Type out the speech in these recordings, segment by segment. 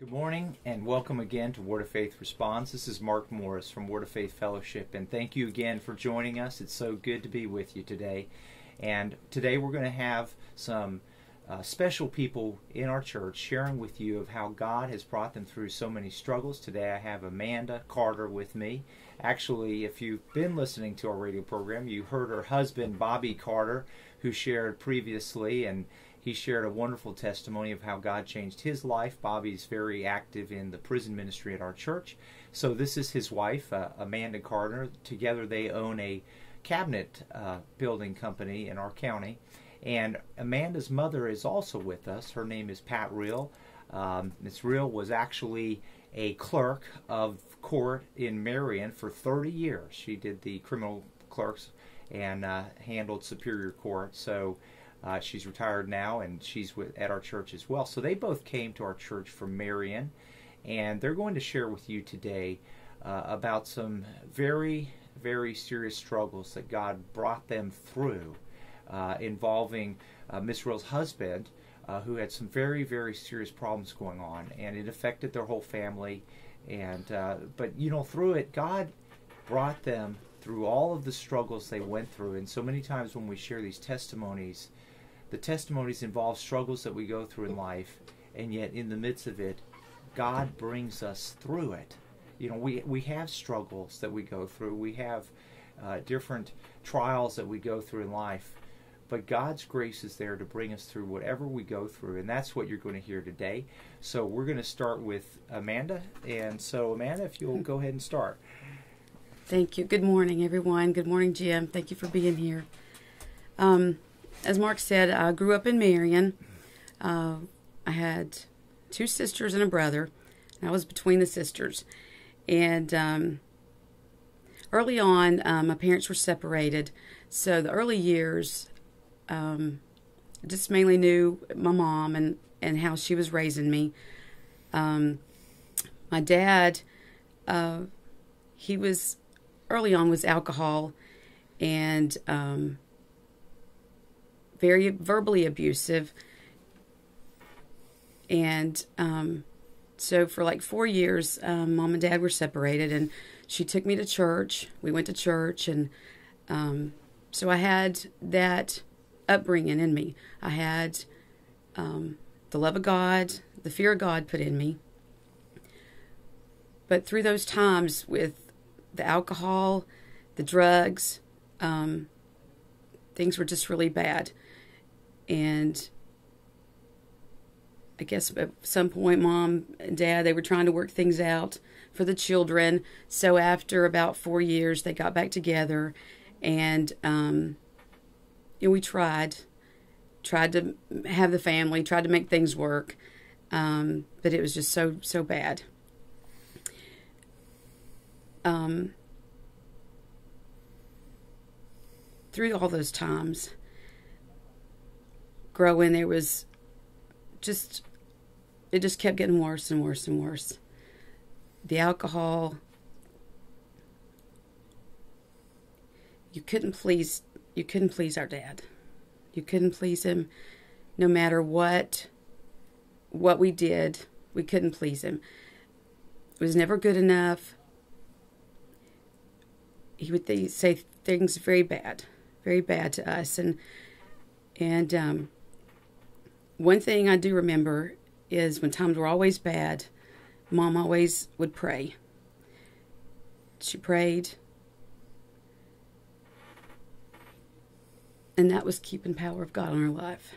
Good morning and welcome again to Word of Faith Responds. This is Mark Morris from Word of Faith Fellowship, and thank you again for joining us. It's so good to be with you today. And today we're going to have some special people in our church sharing with you of how God has brought them through so many struggles. Today I have Amanda Carter with me. Actually, if you've been listening to our radio program, you heard her husband, Bobby Carter, who shared previously, and he shared a wonderful testimony of how God changed his life. Bobby's very active in the prison ministry at our church. So this is his wife, Amanda Carter. Together they own a cabinet building company in our county. And Amanda's mother is also with us. Her name is Pat Reel. Ms. Reel was actually a clerk of court in Marion for 30 years. She did the criminal clerks and handled Superior Court. So she's retired now, and she's at our church as well. So they both came to our church from Marion, and they're going to share with you today about some very, very serious struggles that God brought them through involving Miss Reel's husband, who had some very, very serious problems going on, and it affected their whole family. And but you know, through it, God brought them through all of the struggles they went through. And so many times when we share these testimonies, the testimonies involve struggles that we go through in life, and yet in the midst of it, God brings us through it. You know, we have struggles that we go through. We have different trials that we go through in life, but God's grace is there to bring us through whatever we go through, and that's what you're going to hear today. So we're going to start with Amanda. And so, Amanda, if you'll go ahead and start. Thank you. Good morning, everyone. Good morning, Jim. Thank you for being here. As Mark said, I grew up in Marion. I had two sisters and a brother, and I was between the sisters. And early on, my parents were separated. So the early years, just mainly knew my mom and how she was raising me. My dad, he was, early on, was alcohol and very verbally abusive. And so for like 4 years, Mom and Dad were separated, and she took me to church. We went to church, and so I had that upbringing in me. I had the love of God, the fear of God put in me. But through those times with the alcohol, the drugs, things were just really bad. And I guess at some point, Mom and Dad, they were trying to work things out for the children. So after about 4 years, they got back together, and we tried to have the family, tried to make things work, but it was just so bad. Through all those times growing, it just kept getting worse and worse and worse. The alcohol, you couldn't please our dad. You couldn't please him. No matter what we did, we couldn't please him. It was never good enough. He would say things very bad to us. And one thing I do remember is when times were always bad, Mom always would pray. She prayed, and that was keeping power of God in her life.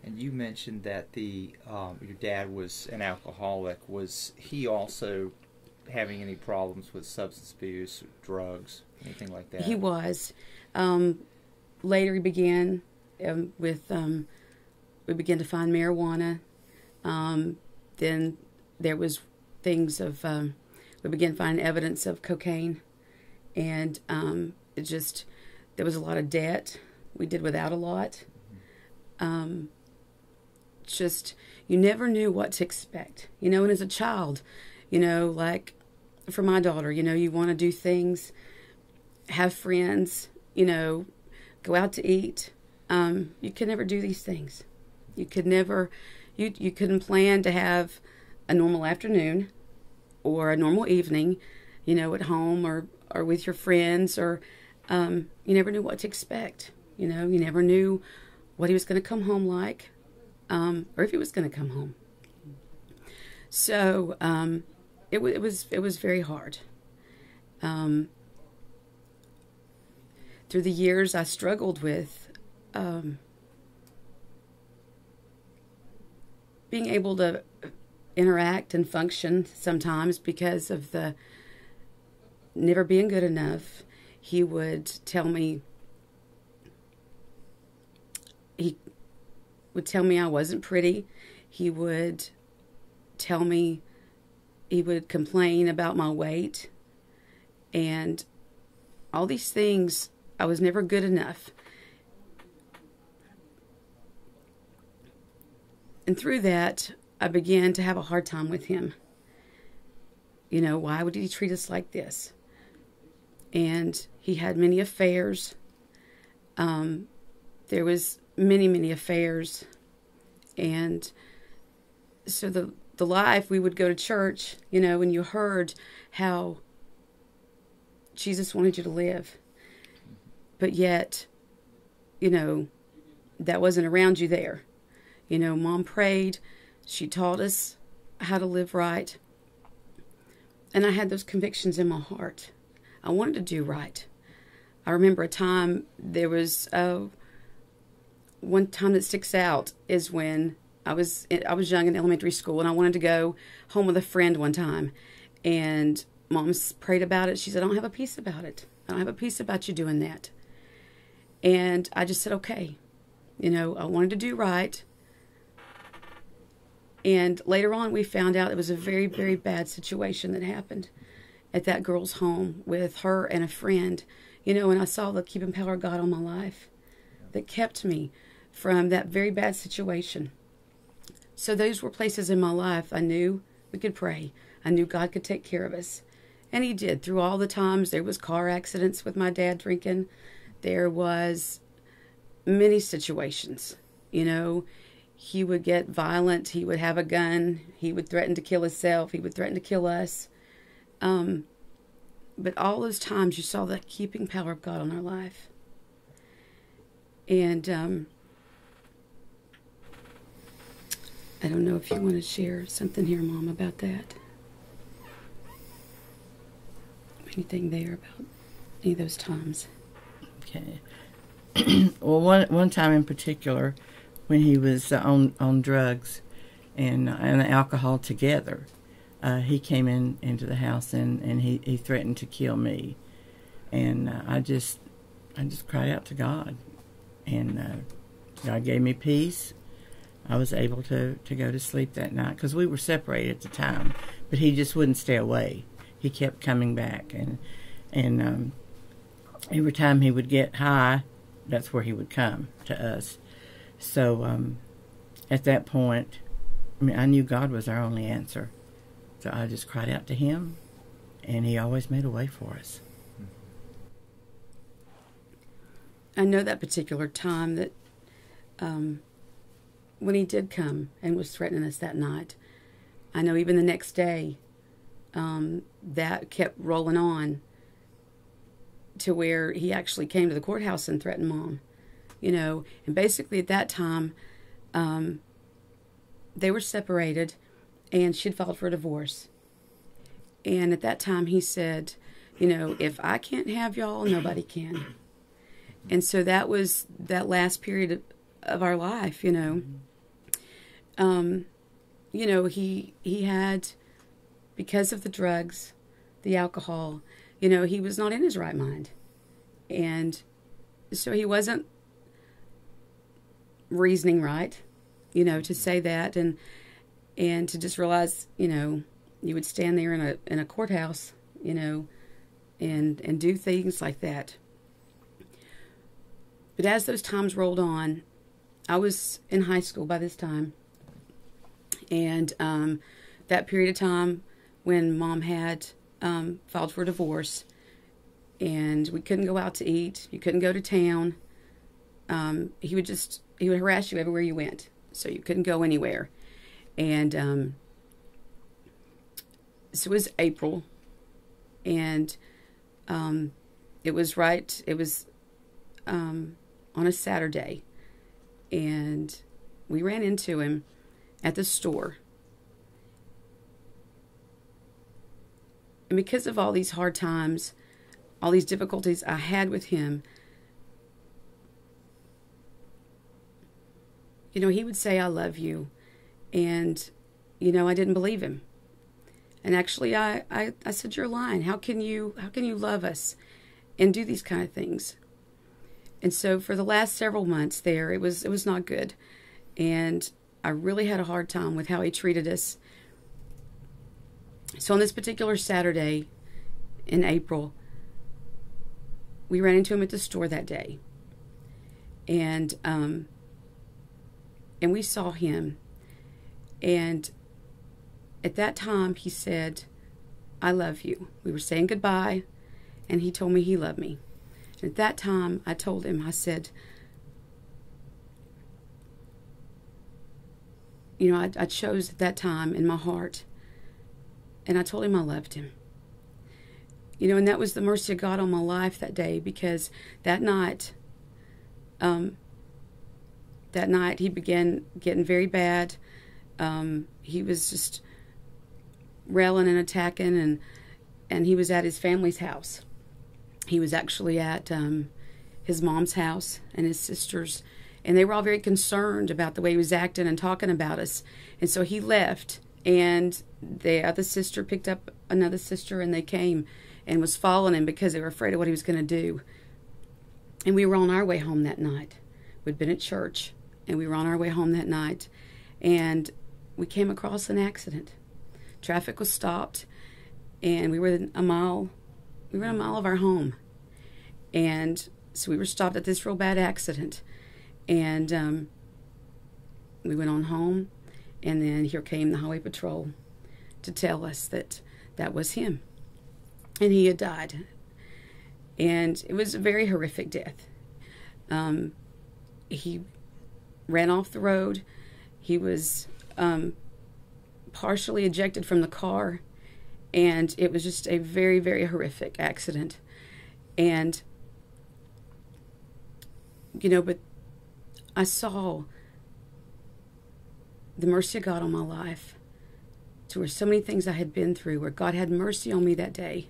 And you mentioned that your dad was an alcoholic. Was he also having any problems with substance abuse, drugs, anything like that? He was. Later he began we began to find marijuana. Then there was things of, we began finding evidence of cocaine. And there was a lot of debt. We did without a lot. You never knew what to expect. And as a child, like for my daughter, you want to do things, have friends, go out to eat. You can never do these things. You could never, you couldn't plan to have a normal afternoon or a normal evening, at home or with your friends, or you never knew what to expect. You never knew what he was going to come home like, or if he was going to come home. So it was very hard. Through the years, I struggled with being able to interact and function sometimes because of the never being good enough. He would tell me I wasn't pretty. He would complain about my weight and all these things. I was never good enough. And through that, I began to have a hard time with him. Why would he treat us like this? And he had many affairs. There was many affairs. And so the life, we would go to church, and you heard how Jesus wanted you to live. But yet, that wasn't around you there. Mom prayed. She taught us how to live right. And I had those convictions in my heart. I wanted to do right. I remember a time, there was one time that sticks out is when I was young in elementary school, and I wanted to go home with a friend one time. And Mom prayed about it. She said, I don't have a peace about it. I don't have a peace about you doing that. And I just said, okay. I wanted to do right. And later on, we found out it was a very, very bad situation that happened at that girl's home with her and a friend. And I saw the keeping power of God on my life that kept me from that very bad situation. So those were places in my life I knew we could pray. I knew God could take care of us. And he did. Through all the times, there was car accidents with my dad drinking. There was many situations. He would get violent. He would have a gun. He would threaten to kill himself. He would threaten to kill us. But all those times you saw that keeping power of God on our life. And I don't know if you want to share something here, Mom, about that. Anything there about any of those times? Okay. Well, one time in particular, when he was on drugs and alcohol together, he came into the house and he threatened to kill me, and I just cried out to God, and God gave me peace. I was able to go to sleep that night because we were separated at the time, but he just wouldn't stay away. He kept coming back, and every time he would get high, that's where he would come to us. So at that point, I knew God was our only answer. So I just cried out to him, and he always made a way for us. I know that particular time that when he did come and was threatening us that night, I know even the next day, that kept rolling on to where he actually came to the courthouse and threatened Mom. And basically at that time, they were separated, and she'd filed for a divorce. And at that time he said, if I can't have y'all, nobody can. And so that was that last period of our life, he had, because of the drugs, the alcohol, he was not in his right mind. And so he wasn't reasoning right, to say that, and to just realize, you would stand there in a courthouse, and do things like that. But as those times rolled on, I was in high school by this time, and that period of time when Mom had filed for divorce, and we couldn't go out to eat, you couldn't go to town, he would harass you everywhere you went. so you couldn't go anywhere. And so it was April, and it was on a Saturday, and we ran into him at the store. And because of all these hard times, all these difficulties I had with him, he would say, "I love you." And, I didn't believe him. And actually, I said, "You're lying. How can you love us and do these kind of things?" And so for the last several months there, it was not good. And I really had a hard time with how he treated us. So on this particular Saturday in April, we ran into him at the store that day. And we saw him. And at that time, he said, "I love you." We were saying goodbye, and he told me he loved me. And at that time, I told him, I said, I chose at that time in my heart, and I told him I loved him. And that was the mercy of God on my life that day, because that night he began getting very bad. He was just railing and attacking, and he was at his family's house. He was actually at his mom's house and his sister's, and they were all very concerned about the way he was acting and talking about us. And so he left, and the other sister picked up another sister, and they came and was following him because they were afraid of what he was going to do. And we were on our way home that night. We'd been at church, and we were on our way home that night, and we came across an accident. Traffic was stopped, and we were a mile of our home. And so we were stopped at this real bad accident. And we went on home, and then here came the highway patrol to tell us that that was him. And he had died. And it was a very horrific death. He ran off the road. He was partially ejected from the car. And it was just a very, very horrific accident. And, but I saw the mercy of God on my life, to where so many things I had been through, where God had mercy on me that day.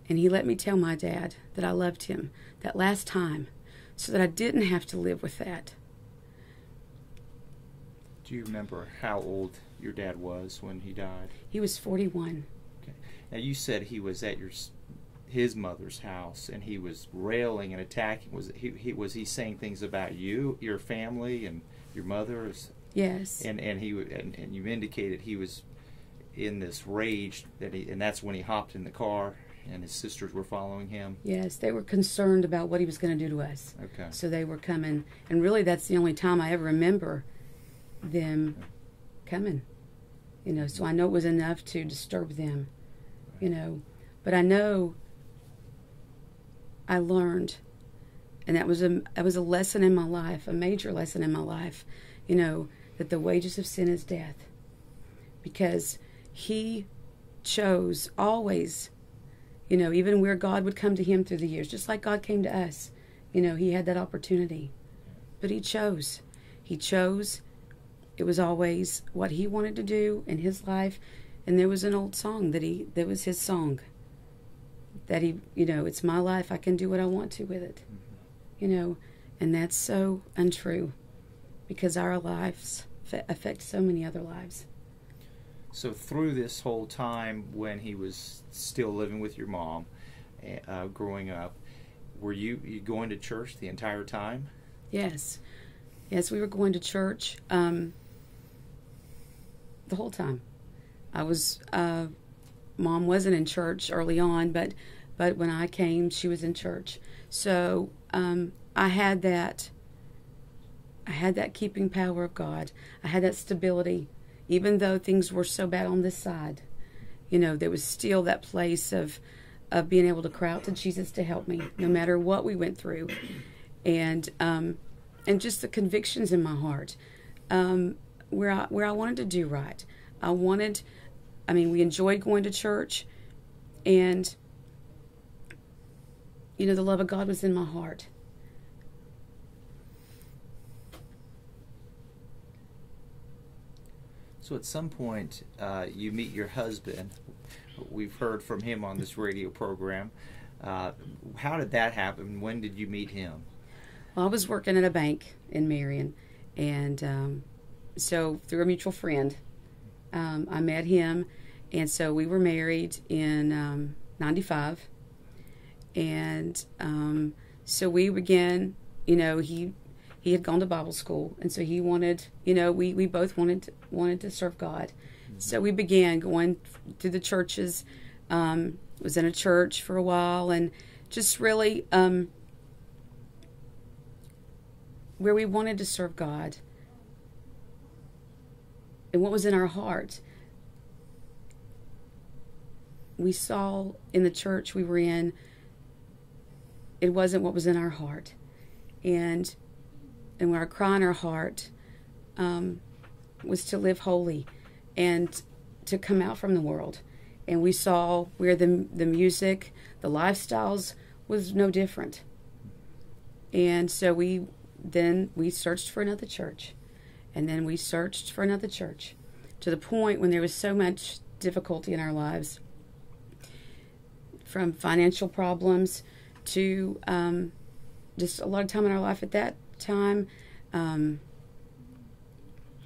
And he let me tell my dad that I loved him that last time, so that I didn't have to live with that. Do you remember how old your dad was when he died? He was 41. Okay. Now you said he was at his mother's house, and he was railing and attacking. Was he saying things about you, your family, and your mother? Yes. And you indicated he was in this rage and that's when he hopped in the car, and his sisters were following him. Yes, they were concerned about what he was going to do to us. Okay. So they were coming, and really that's the only time I ever remember them coming. So I know it was enough to disturb them. But I know I learned, and that was a lesson in my life, a major lesson in my life, that the wages of sin is death. Because he chose always, even where God would come to him through the years, just like God came to us, he had that opportunity. But he chose. He chose. It was always what he wanted to do in his life. And there was an old song that was his song. That it's my life, I can do what I want to with it. And that's so untrue, because our lives affect so many other lives. So through this whole time when he was still living with your mom, growing up, were you going to church the entire time? Yes, we were going to church the whole time. I was Mom wasn't in church early on, but when I came, she was in church. So I had that keeping power of God. I had that stability, even though things were so bad on this side. There was still that place of being able to cry out to Jesus to help me, no matter what we went through, and just the convictions in my heart. where I wanted to do right. We enjoyed going to church, and the love of God was in my heart. So at some point, you meet your husband. We've heard from him on this radio program. How did that happen? When did you meet him? Well, I was working at a bank in Marion, and so through a mutual friend, I met him, and so we were married in 95, and so we began, he had gone to Bible school, and so he wanted, we both wanted to serve God. Mm-hmm. So we began going to the churches, was in a church for a while, and just really where we wanted to serve God and what was in our heart. We saw in the church we were in, it wasn't what was in our heart. And our cry in our heart was to live holy and to come out from the world. And we saw where the music, the lifestyles was no different. And so we searched for another church. And then we searched for another church, to the point when there was so much difficulty in our lives, from financial problems to just a lot of time in our life at that time.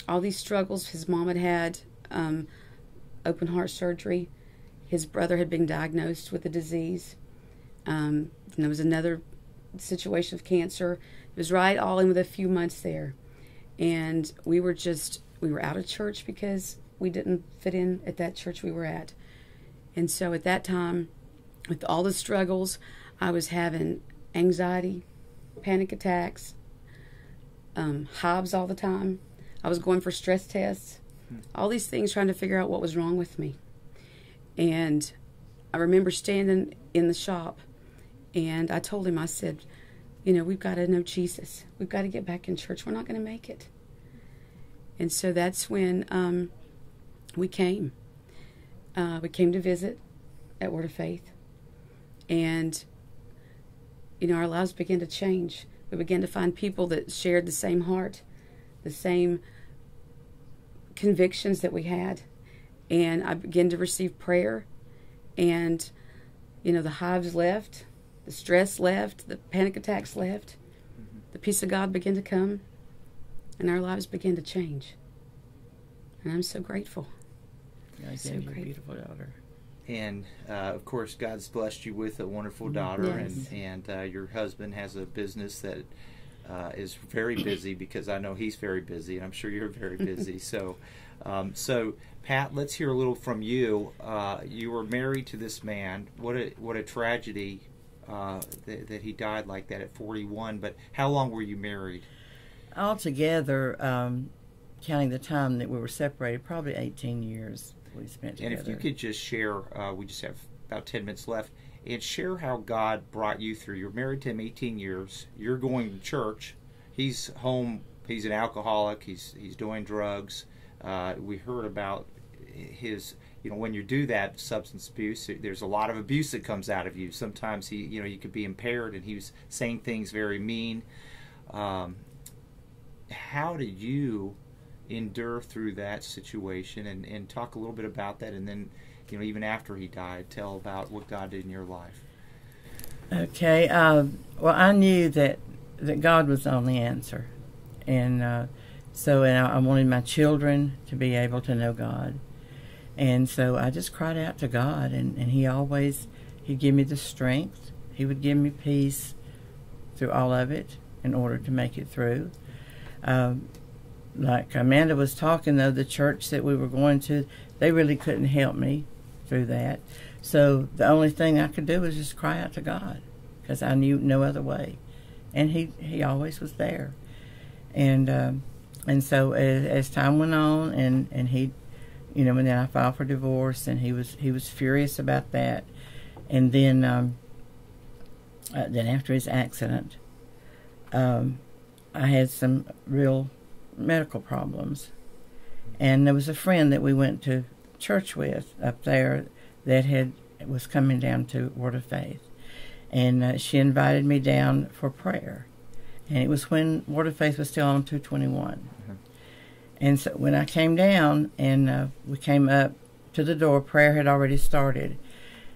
All these struggles. His mom had open heart surgery. His brother had been diagnosed with a disease. And there was another situation of cancer. It was right all in with a few months there. And we were out of church because we didn't fit in at that church we were at. And so at that time, with all the struggles, I was having anxiety, panic attacks, hives all the time. I was going for stress tests, all these things, trying to figure out what was wrong with me. And I remember standing in the shop, and I told him, I said, we've got to know Jesus. We've got to get back in church. We're not going to make it. And so that's when we came. We came to visit at Word of Faith. And, our lives began to change. We began to find people that shared the same heart, the same convictions that we had. And I began to receive prayer. And, the hives left, the stress left, the panic attacks left. Mm-hmm. The peace of God began to come, and our lives began to change. And I'm so grateful. God so gave you a grateful. beautiful daughter. And, of course, God's blessed you with a wonderful daughter, yes. and your husband has a business that is very busy, because I know he's very busy, and I'm sure you're very busy. So, Pat, let's hear a little from you. You were married to this man. What a tragedy that he died like that at 41. But how long were you married? Altogether, counting the time that we were separated, probably 18 years. We spent together. And if you could just share, we just have about 10 minutes left, and share how God brought you through. You're married to him 18 years. You're going to church. He's home. He's an alcoholic. He's doing drugs. We heard about his, when you do that substance abuse, there's a lot of abuse that comes out of you. Sometimes you could be impaired, and he was saying things very mean. How did you endure through that situation, and talk a little bit about that, and then even after he died, tell about what God did in your life? Okay. Well, I knew that God was the only answer, and so I wanted my children to be able to know God, and so I just cried out to God, and he'd give me the strength. He would give me peace through all of it in order to make it through. Like Amanda was talking, though, the church that we were going to, they really couldn't help me through that. So the only thing I could do was just cry out to God, because I knew no other way. And he always was there. And so as time went on, and he, and then I filed for divorce, and he was furious about that. And then after his accident, I had some real medical problems. And there was a friend that we went to church with up there that was coming down to Word of Faith. And she invited me down for prayer. And it was when Word of Faith was still on 221. Mm-hmm. And so when I came down and we came up to the door, prayer had already started.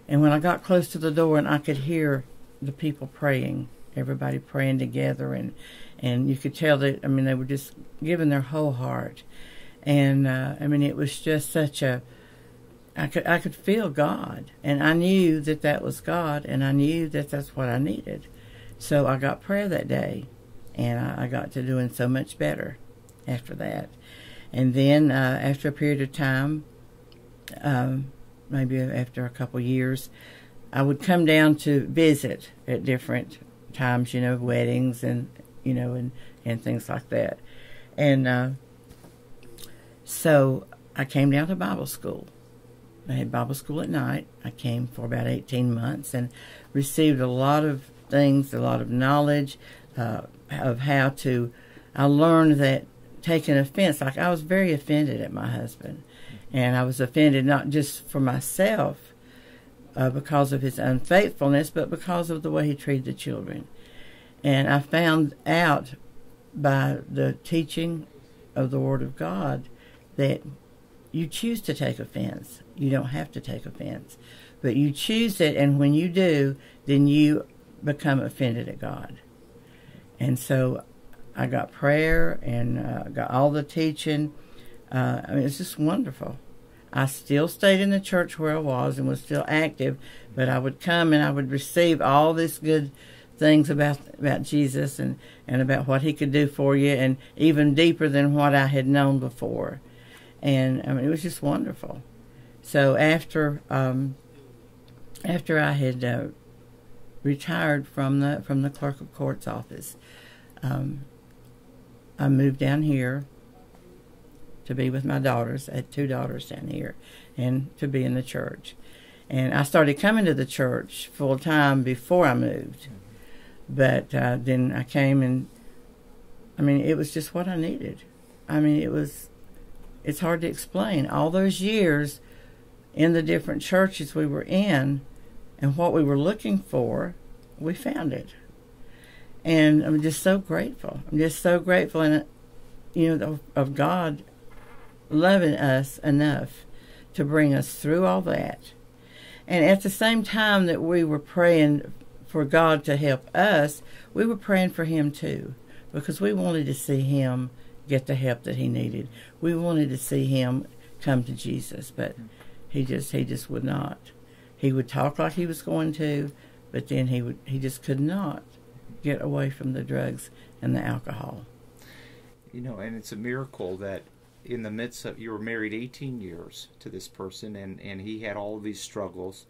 And when I got close to the door and I could hear the people praying, everybody praying together, and you could tell that, I mean, they were just giving their whole heart. And, I mean, it was just such I could feel God. And I knew that that was God, and I knew that that's what I needed. So I got prayer that day, and I got to doing so much better after that. And then after a period of time, maybe after a couple years, I would come down to visit at different times, weddings and, and things like that. And so I came down to Bible school. I had Bible school at night. I came for about 18 months and received a lot of things, a lot of knowledge of how to. I learned that taking offense, like I was very offended at my husband. And I was offended not just for myself because of his unfaithfulness, but because of the way he treated the children. And I found out by the teaching of the Word of God that you choose to take offense. You don't have to take offense. But you choose it, and when you do, then you become offended at God. And so I got prayer and got all the teaching. I mean, it's just wonderful. I still stayed in the church where I was and was still active, but I would come and I would receive all these good things about Jesus and about what he could do for you, and even deeper than what I had known before. And I mean, it was just wonderful. So after I had retired from the clerk of court's office, I moved down here to be with my daughters. I had 2 daughters down here, and to be in the church. And I started coming to the church full time before I moved. But then I came, and I mean, it was just what I needed. I mean, it's hard to explain. All those years in the different churches we were in and what we were looking for, we found it. And I'm just so grateful. I'm just so grateful, and of God loving us enough to bring us through all that. And at the same time that we were praying for God to help us, we were praying for him too, because we wanted to see him get the help that he needed. We wanted to see him come to Jesus, but he just would not. He would talk like he was going to, but then he just could not get away from the drugs and the alcohol. And it's a miracle that in the midst of, you were married 18 years to this person, and he had all of these struggles.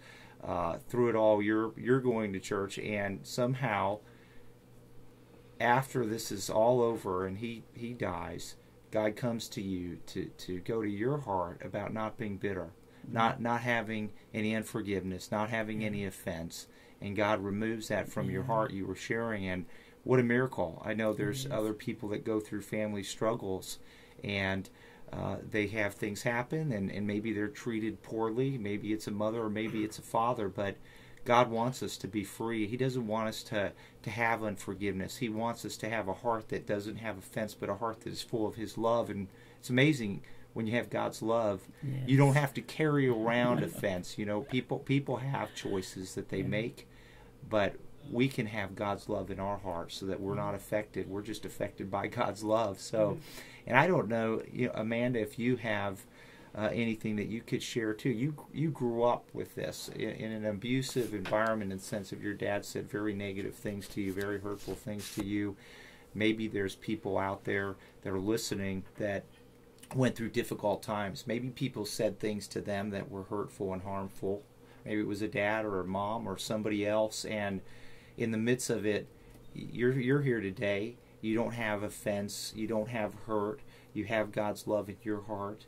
Through it all, you're going to church, and somehow after this is all over and he dies, God comes to you to go to your heart about not being bitter, not having any unforgiveness, not having any offense, and God removes that from your heart. You were sharing, and what a miracle. I know there's other people that go through family struggles, and they have things happen, and maybe they're treated poorly. Maybe it's a mother or maybe it's a father, but God wants us to be free. He doesn't want us to have unforgiveness. He wants us to have a heart that doesn't have offense, but a heart that is full of his love. And it's amazing when you have God's love. Yes. You don't have to carry around offense. People have choices that they make, but we can have God's love in our hearts so that we're not affected. We're just affected by God's love. So, and I don't know, Amanda, if you have anything that you could share too. You grew up with this in an abusive environment, in the sense of your dad said very negative things to you, very hurtful things to you. Maybe there's people out there that are listening that went through difficult times. Maybe people said things to them that were hurtful and harmful. Maybe it was a dad or a mom or somebody else, and in the midst of it, you're here today. You don't have offense. You don't have hurt. You have God's love in your heart.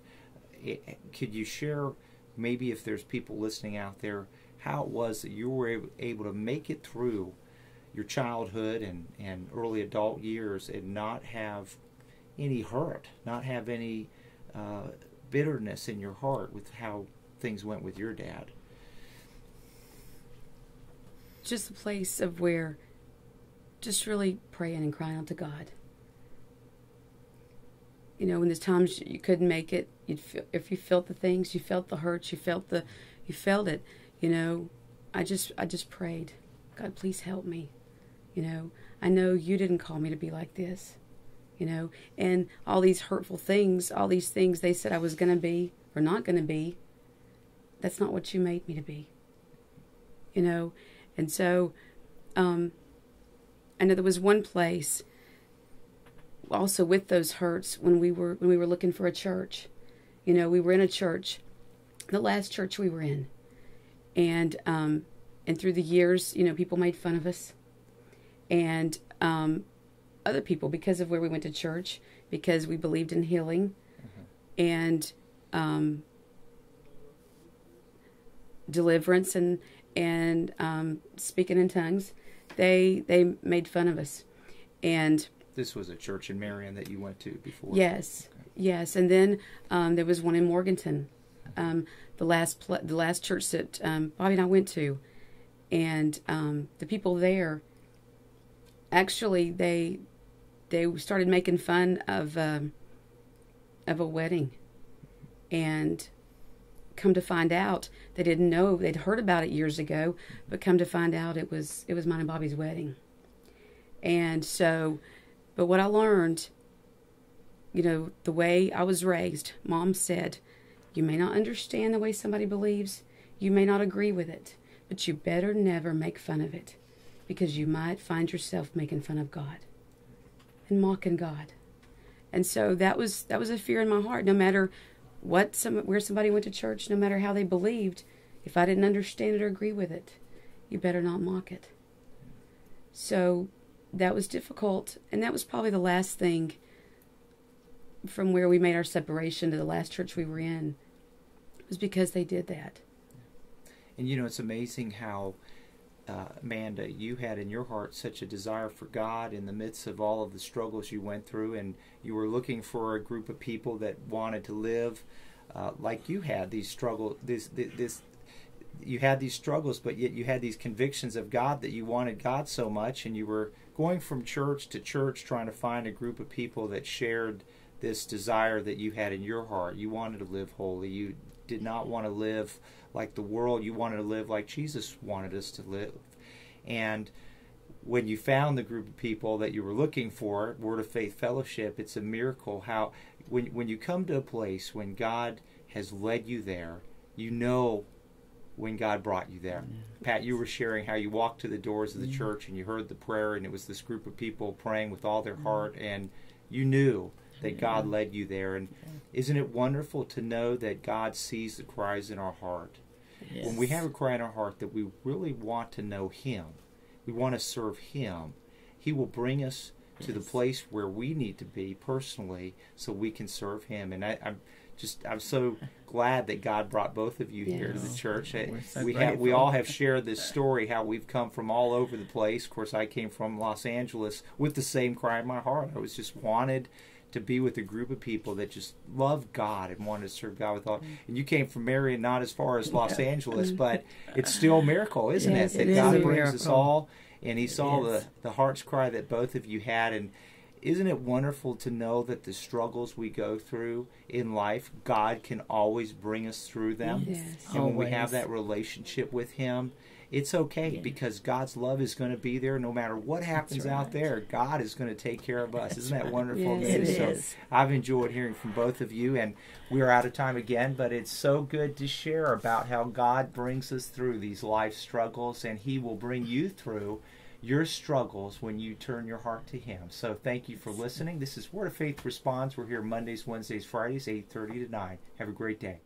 Could you share, maybe if there's people listening out there, how it was that you were able to make it through your childhood and early adult years and not have any hurt, not have any bitterness in your heart with how things went with your dad? Just a place of where just really praying and crying out to God. You know, when there's times you couldn't make it, you'd feel, if you felt the things, you felt the hurts, you felt it. You know, I just prayed, God, please help me. You know, I know you didn't call me to be like this. You know, and all these hurtful things, all these things they said I was going to be or not going to be, that's not what you made me to be. You know, and so I know there was one place also with those hurts when we were looking for a church. You know, we were in a church, the last church we were in, and through the years, you know, people made fun of us, and other people because of where we went to church, because we believed in healing, and deliverance and speaking in tongues. They made fun of us, and this was a church in Marion that you went to before. Yes, okay. Yes, and then there was one in Morganton, the last church that Bobby and I went to, and the people there, actually they started making fun of a wedding, and come to find out, they didn't know, they'd heard about it years ago, but come to find out it was mine and Bobby's wedding. And so, but what I learned, you know, the way I was raised, Mom said, you may not understand the way somebody believes, you may not agree with it, but you better never make fun of it, because you might find yourself making fun of God and mocking God. And so that was a fear in my heart. No matter where somebody went to church, no matter how they believed, if I didn't understand it or agree with it, you better not mock it. So that was difficult, and that was probably the last thing from where we made our separation to the last church we were in, was because they did that. And you know, it's amazing how Amanda, you had in your heart such a desire for God in the midst of all of the struggles you went through, and you were looking for a group of people that wanted to live like you had these struggles. You had these struggles, but yet you had these convictions of God, that you wanted God so much, and you were going from church to church trying to find a group of people that shared this desire that you had in your heart. You wanted to live holy. You did not want to live like the world. You wanted to live like Jesus wanted us to live. And when you found the group of people that you were looking for, Word of Faith Fellowship, it's a miracle how when you come to a place when God has led you there, you know when God brought you there. Pat, you were sharing how you walked to the doors of the church and you heard the prayer, and it was this group of people praying with all their heart, and you knew that God led you there. And isn't it wonderful to know that God sees the cries in our heart? Yes. When we have a cry in our heart that we really want to know Him, we want to serve Him, He will bring us to the place where we need to be personally so we can serve Him. And I'm so glad that God brought both of you here to the church. We all have shared this story, how we've come from all over the place. Of course, I came from Los Angeles with the same cry in my heart. I was just wanted to be with a group of people that just loved God and wanted to serve God with all. And you came from Marion, not as far as Los Angeles, but it's still a miracle, isn't it? That God brings us all, and He saw the heart's cry that both of you had. And isn't it wonderful to know that the struggles we go through in life, God can always bring us through them? Yes. And when we have that relationship with Him, it's okay, because God's love is going to be there no matter what happens out there. God is going to take care of us. Isn't that wonderful? Yes, it is. So I've enjoyed hearing from both of you, and we're out of time again, but it's so good to share about how God brings us through these life struggles, and He will bring you through your struggles when you turn your heart to Him. So thank you for listening. This is Word of Faith Responds. We're here Mondays, Wednesdays, Fridays, 8:30 to 9. Have a great day.